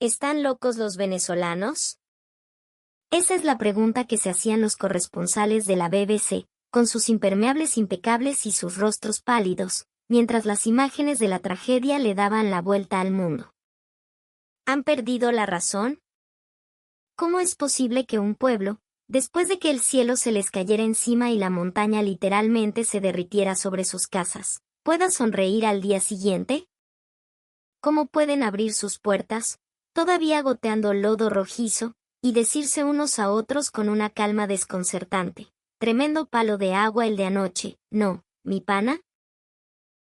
¿Están locos los venezolanos? Esa es la pregunta que se hacían los corresponsales de la BBC, con sus impermeables impecables y sus rostros pálidos, mientras las imágenes de la tragedia le daban la vuelta al mundo. ¿Han perdido la razón? ¿Cómo es posible que un pueblo, después de que el cielo se les cayera encima y la montaña literalmente se derritiera sobre sus casas, pueda sonreír al día siguiente? ¿Cómo pueden abrir sus puertas, todavía goteando lodo rojizo, y decirse unos a otros con una calma desconcertante: tremendo palo de agua el de anoche, no, mi pana?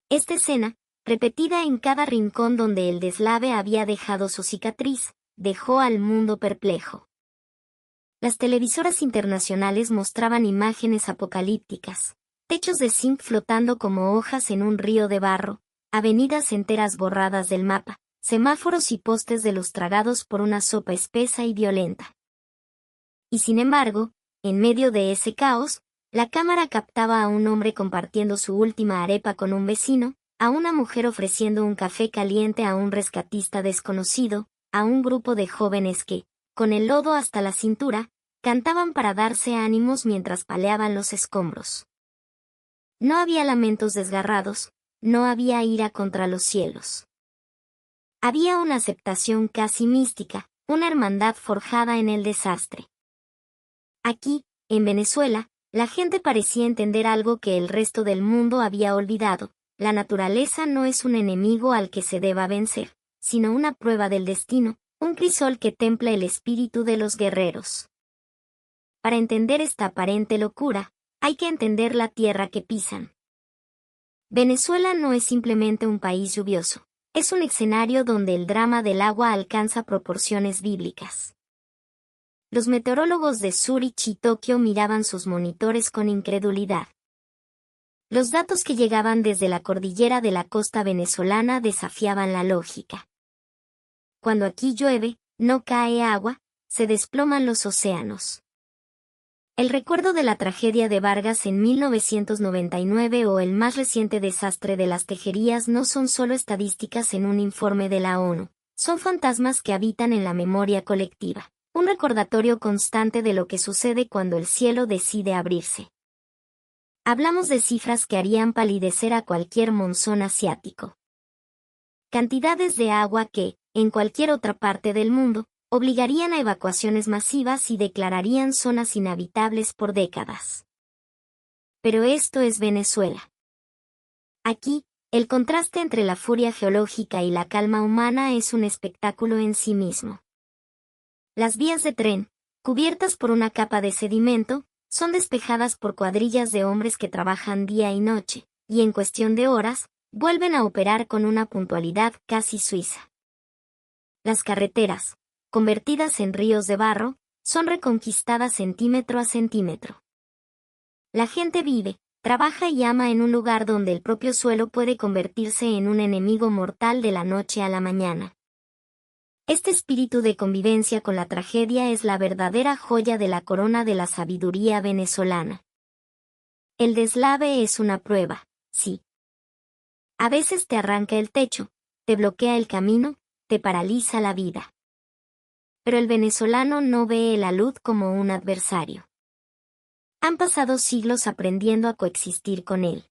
Esta escena, repetida en cada rincón donde el deslave había dejado su cicatriz, dejó al mundo perplejo. Las televisoras internacionales mostraban imágenes apocalípticas: techos de zinc flotando como hojas en un río de barro, avenidas enteras borradas del mapa, semáforos y postes de luz tragados por una sopa espesa y violenta. Y sin embargo, en medio de ese caos, la cámara captaba a un hombre compartiendo su última arepa con un vecino, a una mujer ofreciendo un café caliente a un rescatista desconocido, a un grupo de jóvenes que, con el lodo hasta la cintura, cantaban para darse ánimos mientras paleaban los escombros. No había lamentos desgarrados, no había ira contra los cielos. Había una aceptación casi mística, una hermandad forjada en el desastre. Aquí, en Venezuela, la gente parecía entender algo que el resto del mundo había olvidado: la naturaleza no es un enemigo al que se deba vencer, sino una prueba del destino, un crisol que templa el espíritu de los guerreros. Para entender esta aparente locura, hay que entender la tierra que pisan. Venezuela no es simplemente un país lluvioso, es un escenario donde el drama del agua alcanza proporciones bíblicas. Los meteorólogos de Zúrich y Tokio miraban sus monitores con incredulidad. Los datos que llegaban desde la cordillera de la costa venezolana desafiaban la lógica. Cuando aquí llueve, no cae agua, se desploman los océanos. El recuerdo de la tragedia de Vargas en 1999 o el más reciente desastre de las tejerías no son solo estadísticas en un informe de la ONU, son fantasmas que habitan en la memoria colectiva, un recordatorio constante de lo que sucede cuando el cielo decide abrirse. Hablamos de cifras que harían palidecer a cualquier monzón asiático. Cantidades de agua que, en cualquier otra parte del mundo, obligarían a evacuaciones masivas y declararían zonas inhabitables por décadas. Pero esto es Venezuela. Aquí, el contraste entre la furia geológica y la calma humana es un espectáculo en sí mismo. Las vías de tren, cubiertas por una capa de sedimento, son despejadas por cuadrillas de hombres que trabajan día y noche, y en cuestión de horas, vuelven a operar con una puntualidad casi suiza. Las carreteras, convertidas en ríos de barro, son reconquistadas centímetro a centímetro. La gente vive, trabaja y ama en un lugar donde el propio suelo puede convertirse en un enemigo mortal de la noche a la mañana. Este espíritu de convivencia con la tragedia es la verdadera joya de la corona de la sabiduría venezolana. El deslave es una prueba, sí. A veces te arranca el techo, te bloquea el camino, te paraliza la vida. Pero el venezolano no ve el alud como un adversario. Han pasado siglos aprendiendo a coexistir con él.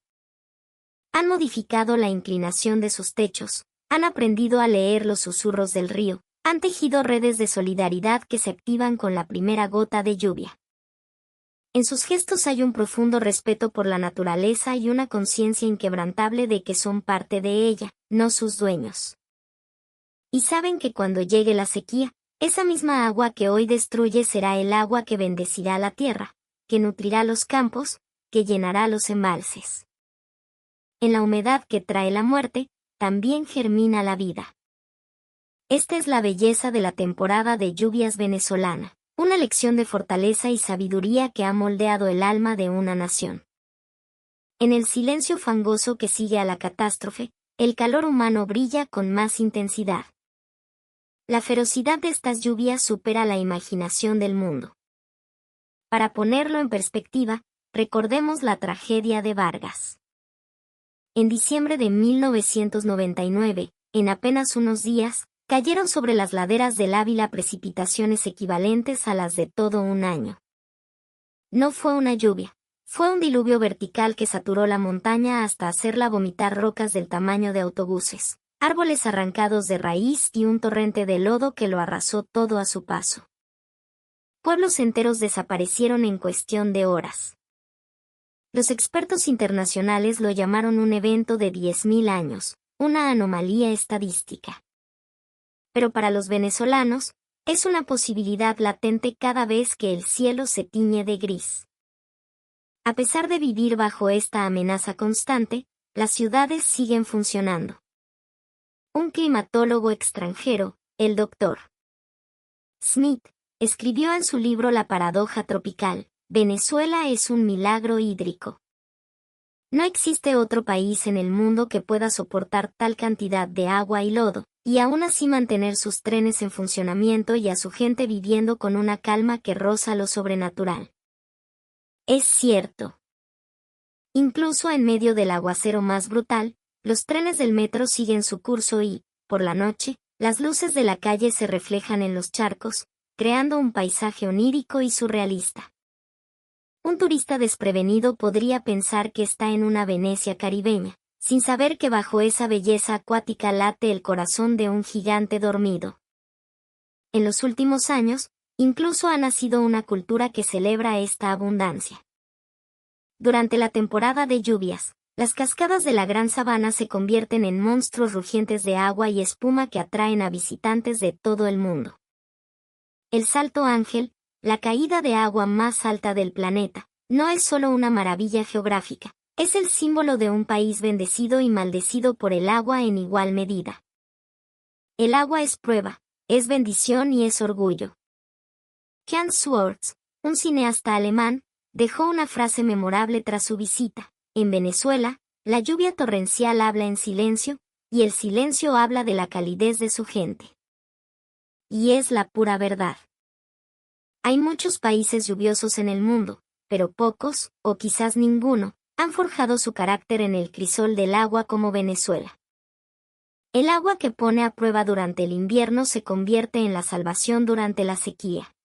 Han modificado la inclinación de sus techos, han aprendido a leer los susurros del río, han tejido redes de solidaridad que se activan con la primera gota de lluvia. En sus gestos hay un profundo respeto por la naturaleza y una conciencia inquebrantable de que son parte de ella, no sus dueños. Y saben que cuando llegue la sequía, esa misma agua que hoy destruye será el agua que bendecirá la tierra, que nutrirá los campos, que llenará los embalses. En la humedad que trae la muerte, también germina la vida. Esta es la belleza de la temporada de lluvias venezolana, una lección de fortaleza y sabiduría que ha moldeado el alma de una nación. En el silencio fangoso que sigue a la catástrofe, el calor humano brilla con más intensidad. La ferocidad de estas lluvias supera la imaginación del mundo. Para ponerlo en perspectiva, recordemos la tragedia de Vargas. En diciembre de 1999, en apenas unos días, cayeron sobre las laderas del Ávila precipitaciones equivalentes a las de todo un año. No fue una lluvia, fue un diluvio vertical que saturó la montaña hasta hacerla vomitar rocas del tamaño de autobuses, árboles arrancados de raíz y un torrente de lodo que lo arrasó todo a su paso. Pueblos enteros desaparecieron en cuestión de horas. Los expertos internacionales lo llamaron un evento de 10.000 años, una anomalía estadística. Pero para los venezolanos, es una posibilidad latente cada vez que el cielo se tiñe de gris. A pesar de vivir bajo esta amenaza constante, las ciudades siguen funcionando. Un climatólogo extranjero, el Dr. Smith, escribió en su libro La paradoja tropical, Venezuela es un milagro hídrico. No existe otro país en el mundo que pueda soportar tal cantidad de agua y lodo, y aún así mantener sus trenes en funcionamiento y a su gente viviendo con una calma que roza lo sobrenatural. Es cierto. Incluso en medio del aguacero más brutal, los trenes del metro siguen su curso y, por la noche, las luces de la calle se reflejan en los charcos, creando un paisaje onírico y surrealista. Un turista desprevenido podría pensar que está en una Venecia caribeña, sin saber que bajo esa belleza acuática late el corazón de un gigante dormido. En los últimos años, incluso ha nacido una cultura que celebra esta abundancia. Durante la temporada de lluvias, las cascadas de la Gran Sabana se convierten en monstruos rugientes de agua y espuma que atraen a visitantes de todo el mundo. El Salto Ángel, la caída de agua más alta del planeta, no es solo una maravilla geográfica, es el símbolo de un país bendecido y maldecido por el agua en igual medida. El agua es prueba, es bendición y es orgullo. Jan Swartz, un cineasta alemán, dejó una frase memorable tras su visita: en Venezuela, la lluvia torrencial habla en silencio, y el silencio habla de la calidez de su gente. Y es la pura verdad. Hay muchos países lluviosos en el mundo, pero pocos, o quizás ninguno, han forjado su carácter en el crisol del agua como Venezuela. El agua que pone a prueba durante el invierno se convierte en la salvación durante la sequía.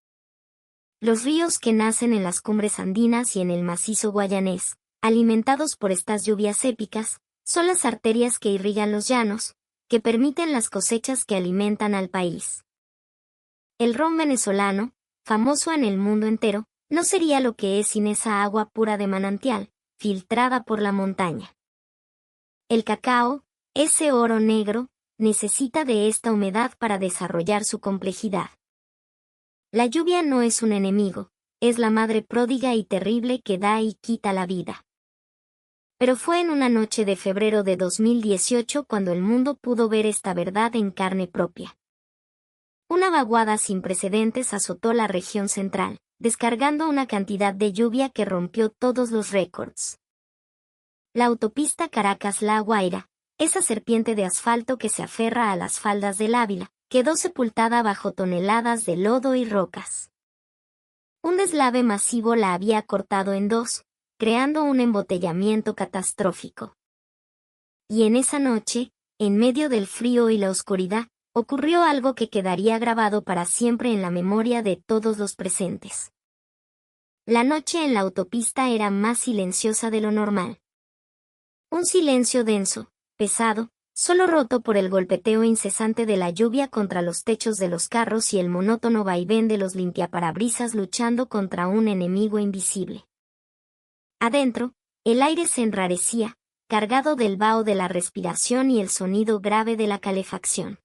Los ríos que nacen en las cumbres andinas y en el macizo guayanés, alimentados por estas lluvias épicas, son las arterias que irrigan los llanos, que permiten las cosechas que alimentan al país. El ron venezolano, famoso en el mundo entero, no sería lo que es sin esa agua pura de manantial, filtrada por la montaña. El cacao, ese oro negro, necesita de esta humedad para desarrollar su complejidad. La lluvia no es un enemigo, es la madre pródiga y terrible que da y quita la vida. Pero fue en una noche de febrero de 2018 cuando el mundo pudo ver esta verdad en carne propia. Una vaguada sin precedentes azotó la región central, descargando una cantidad de lluvia que rompió todos los récords. La autopista Caracas-La Guaira, esa serpiente de asfalto que se aferra a las faldas del Ávila, quedó sepultada bajo toneladas de lodo y rocas. Un deslave masivo la había cortado en dos, creando un embotellamiento catastrófico. Y en esa noche, en medio del frío y la oscuridad, ocurrió algo que quedaría grabado para siempre en la memoria de todos los presentes. La noche en la autopista era más silenciosa de lo normal. Un silencio denso, pesado, solo roto por el golpeteo incesante de la lluvia contra los techos de los carros y el monótono vaivén de los limpiaparabrisas luchando contra un enemigo invisible. Adentro, el aire se enrarecía, cargado del vaho de la respiración y el sonido grave de la calefacción.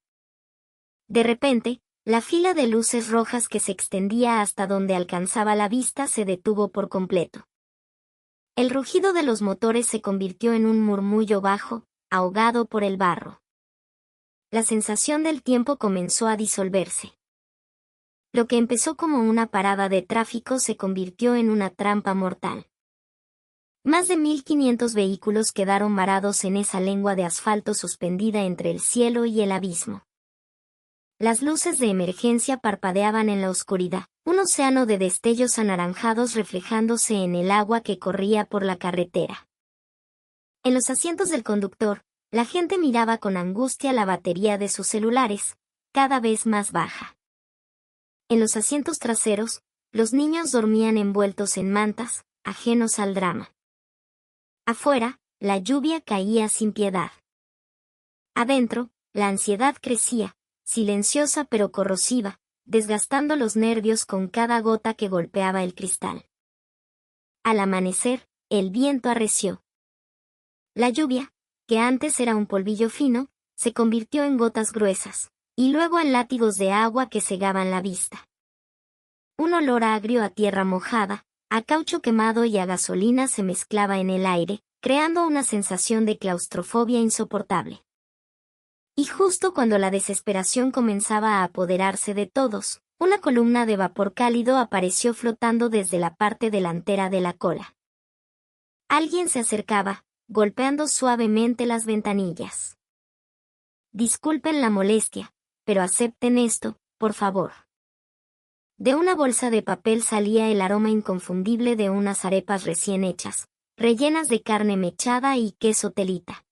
De repente, la fila de luces rojas que se extendía hasta donde alcanzaba la vista se detuvo por completo. El rugido de los motores se convirtió en un murmullo bajo, ahogado por el barro. La sensación del tiempo comenzó a disolverse. Lo que empezó como una parada de tráfico se convirtió en una trampa mortal. Más de 1.500 vehículos quedaron varados en esa lengua de asfalto suspendida entre el cielo y el abismo. Las luces de emergencia parpadeaban en la oscuridad, un océano de destellos anaranjados reflejándose en el agua que corría por la carretera. En los asientos del conductor, la gente miraba con angustia la batería de sus celulares, cada vez más baja. En los asientos traseros, los niños dormían envueltos en mantas, ajenos al drama. Afuera, la lluvia caía sin piedad. Adentro, la ansiedad crecía, silenciosa pero corrosiva, desgastando los nervios con cada gota que golpeaba el cristal. Al amanecer, el viento arreció. La lluvia, que antes era un polvillo fino, se convirtió en gotas gruesas, y luego en látigos de agua que cegaban la vista. Un olor agrio a tierra mojada, a caucho quemado y a gasolina se mezclaba en el aire, creando una sensación de claustrofobia insoportable. Y justo cuando la desesperación comenzaba a apoderarse de todos, una columna de vapor cálido apareció flotando desde la parte delantera de la cola. Alguien se acercaba, golpeando suavemente las ventanillas. Disculpen la molestia, pero acepten esto, por favor. De una bolsa de papel salía el aroma inconfundible de unas arepas recién hechas, rellenas de carne mechada y queso telita.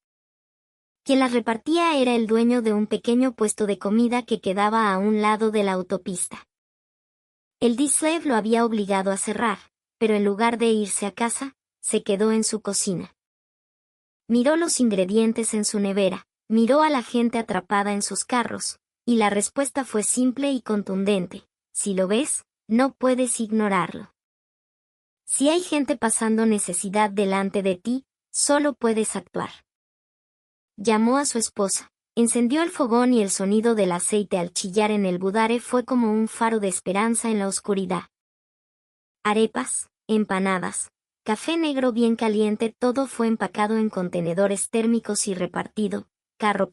Quien las repartía era el dueño de un pequeño puesto de comida que quedaba a un lado de la autopista. El Dislev lo había obligado a cerrar, pero en lugar de irse a casa, se quedó en su cocina. Miró los ingredientes en su nevera, miró a la gente atrapada en sus carros, y la respuesta fue simple y contundente: si lo ves, no puedes ignorarlo. Si hay gente pasando necesidad delante de ti, solo puedes actuar. Llamó a su esposa, encendió el fogón y el sonido del aceite al chillar en el budare fue como un faro de esperanza en la oscuridad. Arepas, empanadas, café negro bien caliente, todo fue empacado en contenedores térmicos y repartido, carro,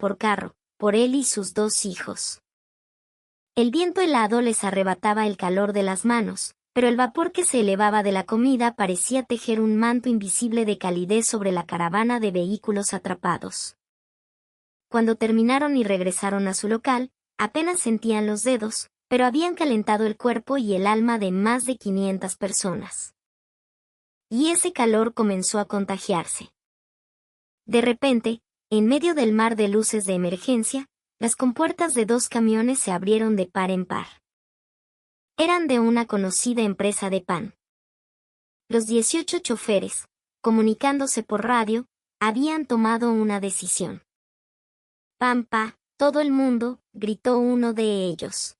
por él y sus 2 hijos. El viento helado les arrebataba el calor de las manos, pero el vapor que se elevaba de la comida parecía tejer un manto invisible de calidez sobre la caravana de vehículos atrapados. Cuando terminaron y regresaron a su local, apenas sentían los dedos, pero habían calentado el cuerpo y el alma de más de 500 personas. Y ese calor comenzó a contagiarse. De repente, en medio del mar de luces de emergencia, las compuertas de 2 camiones se abrieron de par en par. Eran de una conocida empresa de pan. Los 18 choferes, comunicándose por radio, habían tomado una decisión. «Pampa, todo el mundo», gritó uno de ellos.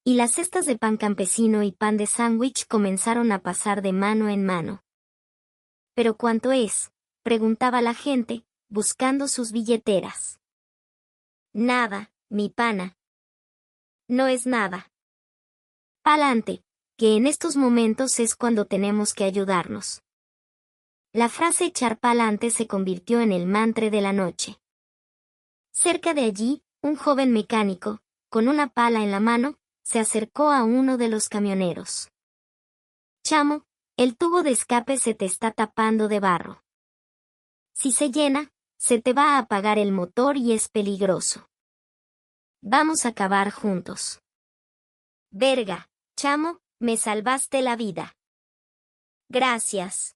Y las cestas de pan campesino y pan de sándwich comenzaron a pasar de mano en mano. «¿Pero cuánto es?», preguntaba la gente, buscando sus billeteras. «Nada, mi pana». «No es nada». «Pa'lante, que en estos momentos es cuando tenemos que ayudarnos». La frase «echar pa'lante» se convirtió en el mantra de la noche. Cerca de allí, un joven mecánico, con una pala en la mano, se acercó a uno de los camioneros. «Chamo, el tubo de escape se te está tapando de barro. Si se llena, se te va a apagar el motor y es peligroso. Vamos a acabar juntos». «Verga, chamo, me salvaste la vida». «Gracias».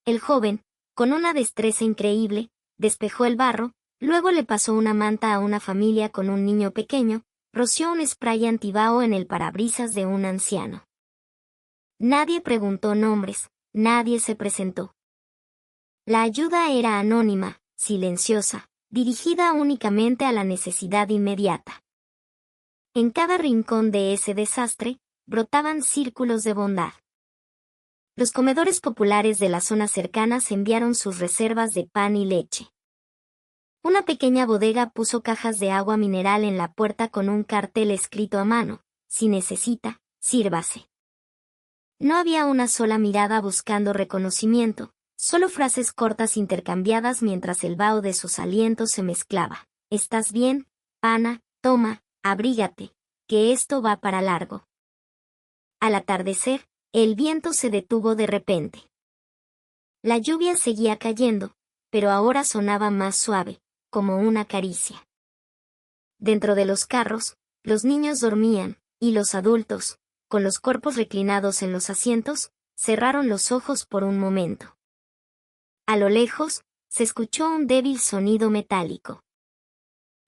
El joven, con una destreza increíble, despejó el barro, luego le pasó una manta a una familia con un niño pequeño, roció un spray antibao en el parabrisas de un anciano. Nadie preguntó nombres, nadie se presentó. La ayuda era anónima, silenciosa, dirigida únicamente a la necesidad inmediata. En cada rincón de ese desastre, brotaban círculos de bondad. Los comedores populares de las zonas cercanas enviaron sus reservas de pan y leche. Una pequeña bodega puso cajas de agua mineral en la puerta con un cartel escrito a mano: «Si necesita, sírvase». No había una sola mirada buscando reconocimiento, solo frases cortas intercambiadas mientras el vaho de sus alientos se mezclaba. «¿Estás bien, pana? Toma, abrígate, que esto va para largo». Al atardecer, el viento se detuvo de repente. La lluvia seguía cayendo, pero ahora sonaba más suave, como una caricia. Dentro de los carros, los niños dormían, y los adultos, con los cuerpos reclinados en los asientos, cerraron los ojos por un momento. A lo lejos, se escuchó un débil sonido metálico.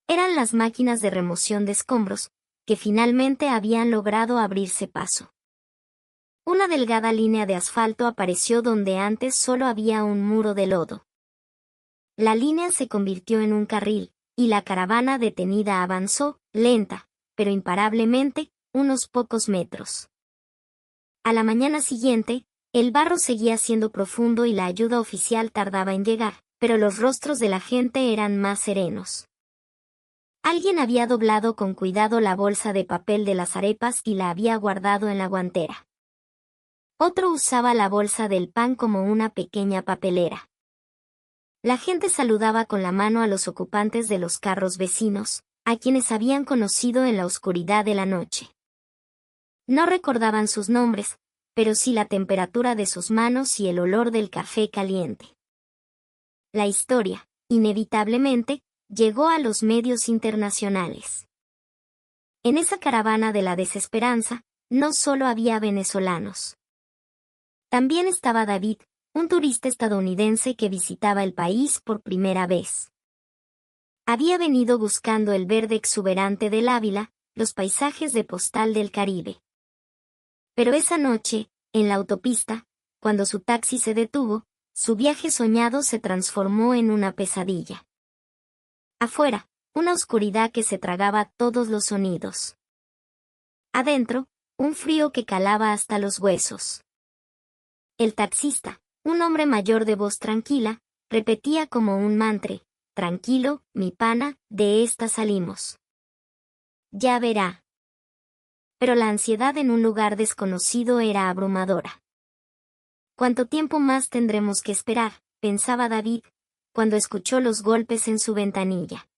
Eran las máquinas de remoción de escombros, que finalmente habían logrado abrirse paso. Una delgada línea de asfalto apareció donde antes solo había un muro de lodo. La línea se convirtió en un carril, y la caravana detenida avanzó, lenta, pero imparablemente, unos pocos metros. A la mañana siguiente, el barro seguía siendo profundo y la ayuda oficial tardaba en llegar, pero los rostros de la gente eran más serenos. Alguien había doblado con cuidado la bolsa de papel de las arepas y la había guardado en la guantera. Otro usaba la bolsa del pan como una pequeña papelera. La gente saludaba con la mano a los ocupantes de los carros vecinos, a quienes habían conocido en la oscuridad de la noche. No recordaban sus nombres, pero sí la temperatura de sus manos y el olor del café caliente. La historia, inevitablemente, llegó a los medios internacionales. En esa caravana de la desesperanza, no solo había venezolanos. También estaba David, un turista estadounidense que visitaba el país por primera vez. Había venido buscando el verde exuberante del Ávila, los paisajes de postal del Caribe. Pero esa noche, en la autopista, cuando su taxi se detuvo, su viaje soñado se transformó en una pesadilla. Afuera, una oscuridad que se tragaba todos los sonidos. Adentro, un frío que calaba hasta los huesos. El taxista, un hombre mayor de voz tranquila, repetía como un mantra: «Tranquilo, mi pana, de esta salimos. Ya verá». Pero la ansiedad en un lugar desconocido era abrumadora. ¿Cuánto tiempo más tendremos que esperar?, pensaba David, cuando escuchó los golpes en su ventanilla.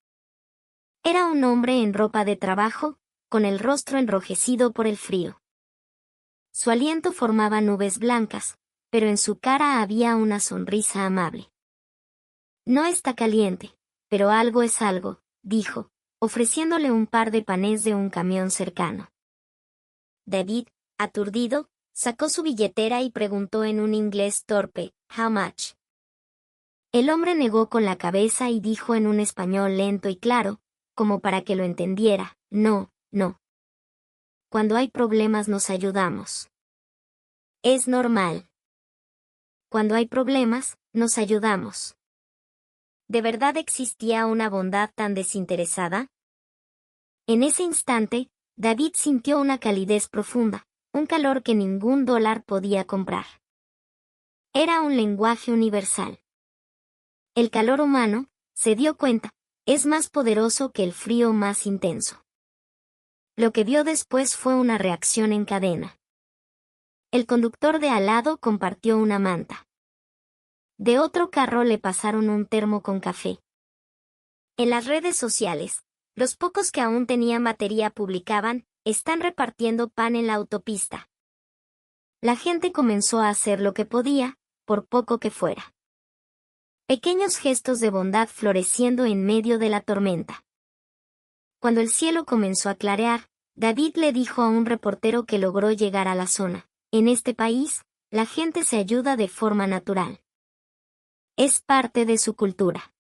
Era un hombre en ropa de trabajo, con el rostro enrojecido por el frío. Su aliento formaba nubes blancas, pero en su cara había una sonrisa amable. «No está caliente, pero algo es algo», dijo, ofreciéndole un par de panés de un camión cercano. David, aturdido, sacó su billetera y preguntó en un inglés torpe: «How much?». El hombre negó con la cabeza y dijo en un español lento y claro, como para que lo entendiera: «No, no. Cuando hay problemas nos ayudamos. Es normal. Cuando hay problemas, nos ayudamos». ¿De verdad existía una bondad tan desinteresada? En ese instante, David sintió una calidez profunda, un calor que ningún dólar podía comprar. Era un lenguaje universal. El calor humano, se dio cuenta, es más poderoso que el frío más intenso. Lo que vio después fue una reacción en cadena. El conductor de al lado compartió una manta. De otro carro le pasaron un termo con café. En las redes sociales, los pocos que aún tenían batería publicaban: «Están repartiendo pan en la autopista». La gente comenzó a hacer lo que podía, por poco que fuera. Pequeños gestos de bondad floreciendo en medio de la tormenta. Cuando el cielo comenzó a clarear, David le dijo a un reportero que logró llegar a la zona: «En este país, la gente se ayuda de forma natural. Es parte de su cultura».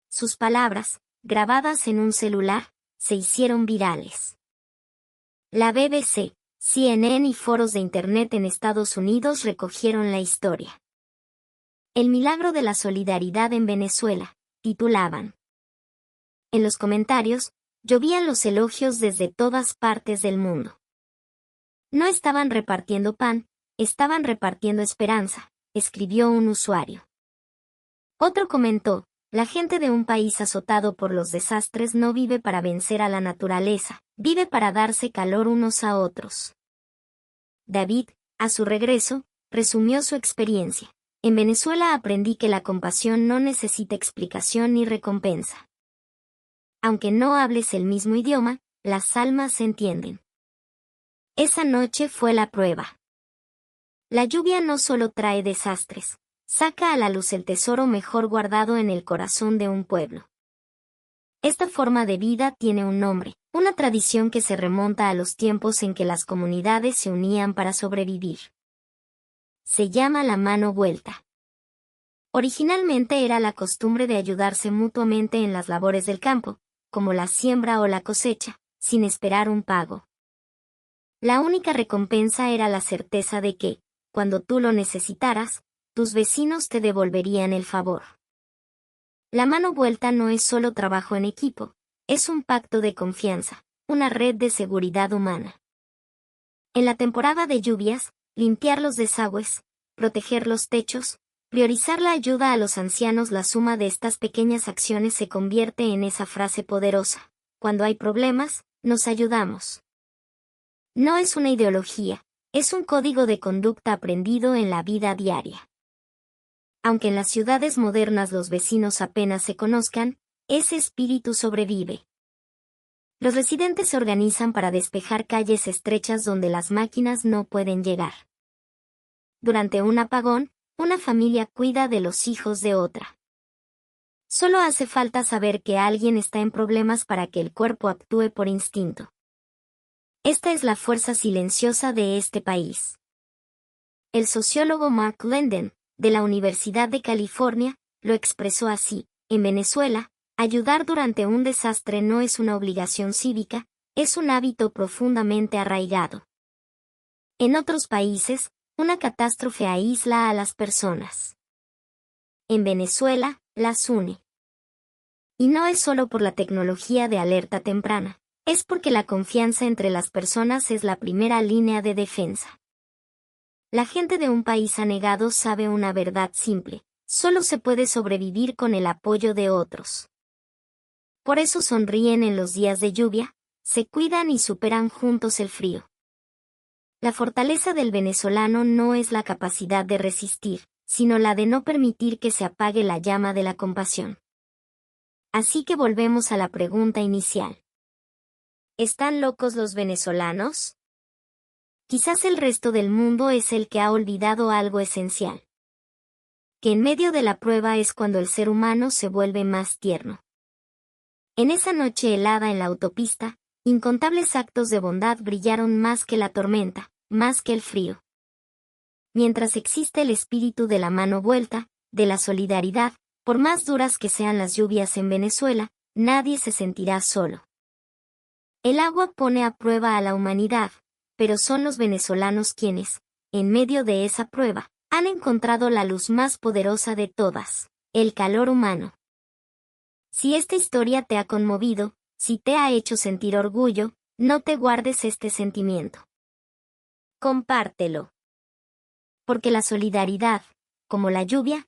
Sus palabras, grabadas en un celular, se hicieron virales. La BBC, CNN y foros de Internet en Estados Unidos recogieron la historia. «El milagro de la solidaridad en Venezuela», titulaban. En los comentarios, llovían los elogios desde todas partes del mundo. «No estaban repartiendo pan, estaban repartiendo esperanza», escribió un usuario. Otro comentó: «La gente de un país azotado por los desastres no vive para vencer a la naturaleza, vive para darse calor unos a otros». David, a su regreso, resumió su experiencia: «En Venezuela aprendí que la compasión no necesita explicación ni recompensa. Aunque no hables el mismo idioma, las almas se entienden». Esa noche fue la prueba. La lluvia no solo trae desastres, saca a la luz el tesoro mejor guardado en el corazón de un pueblo. Esta forma de vida tiene un nombre, una tradición que se remonta a los tiempos en que las comunidades se unían para sobrevivir. Se llama la mano vuelta. Originalmente era la costumbre de ayudarse mutuamente en las labores del campo, como la siembra o la cosecha, sin esperar un pago. La única recompensa era la certeza de que, cuando tú lo necesitaras, tus vecinos te devolverían el favor. La mano vuelta no es solo trabajo en equipo, es un pacto de confianza, una red de seguridad humana. En la temporada de lluvias, limpiar los desagües, proteger los techos, priorizar la ayuda a los ancianos. La suma de estas pequeñas acciones se convierte en esa frase poderosa: cuando hay problemas, nos ayudamos. No es una ideología, es un código de conducta aprendido en la vida diaria. Aunque en las ciudades modernas los vecinos apenas se conozcan, ese espíritu sobrevive. Los residentes se organizan para despejar calles estrechas donde las máquinas no pueden llegar. Durante un apagón, una familia cuida de los hijos de otra. Solo hace falta saber que alguien está en problemas para que el cuerpo actúe por instinto. Esta es la fuerza silenciosa de este país. El sociólogo Mark Lenden, de la Universidad de California, lo expresó así: en Venezuela, ayudar durante un desastre no es una obligación cívica, es un hábito profundamente arraigado. En otros países, una catástrofe aísla a las personas. En Venezuela, las une. Y no es solo por la tecnología de alerta temprana, es porque la confianza entre las personas es la primera línea de defensa. La gente de un país anegado sabe una verdad simple: solo se puede sobrevivir con el apoyo de otros. Por eso sonríen en los días de lluvia, se cuidan y superan juntos el frío. La fortaleza del venezolano no es la capacidad de resistir, sino la de no permitir que se apague la llama de la compasión. Así que volvemos a la pregunta inicial. ¿Están locos los venezolanos? Quizás el resto del mundo es el que ha olvidado algo esencial. Que en medio de la prueba es cuando el ser humano se vuelve más tierno. En esa noche helada en la autopista, incontables actos de bondad brillaron más que la tormenta, más que el frío. Mientras existe el espíritu de la mano vuelta, de la solidaridad, por más duras que sean las lluvias en Venezuela, nadie se sentirá solo. El agua pone a prueba a la humanidad, pero son los venezolanos quienes, en medio de esa prueba, han encontrado la luz más poderosa de todas: el calor humano. Si esta historia te ha conmovido, si te ha hecho sentir orgullo, no te guardes este sentimiento. Compártelo. Porque la solidaridad, como la lluvia,